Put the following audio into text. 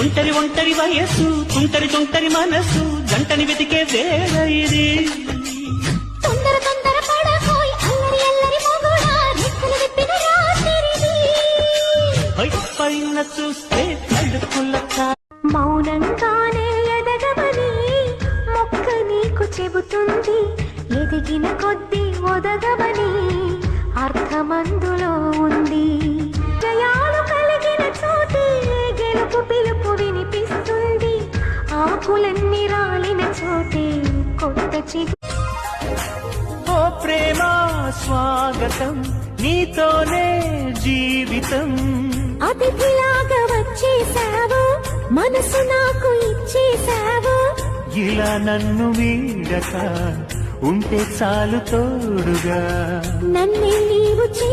ఒంటరి ఒంటరి వయస్సు తుంటరి తుంటరి మనసు జంటని వెతికే వేళ ఇది తొందర తొందర పడకోయ్ అల్లరి అల్లరి మొగుడా రెక్కలు విప్పిన రాత్రిది పైన చూస్తే కడుపులక మౌనంగానే ఎదగమని మొక్క నీకు చెబుతుంది ఎదిగిన కొద్దీ ఒదగమని అర్థమందులో ఉంది జయాలు కలిగిన చోటే గెలుపు పిలుపు వినిపిస్తుంది ఆకులన్నీ రాలిన చోటే కొత్త ఓ ప్రేమ స్వాగతం నీతోనే జీవితం అతిథిలాగా వచ్చేసావు మనసు నాకు ఇచ్చేసావు ఇలా నన్ను వీడక ఉంటే చాలు తోడుగా నన్నే నీవు చే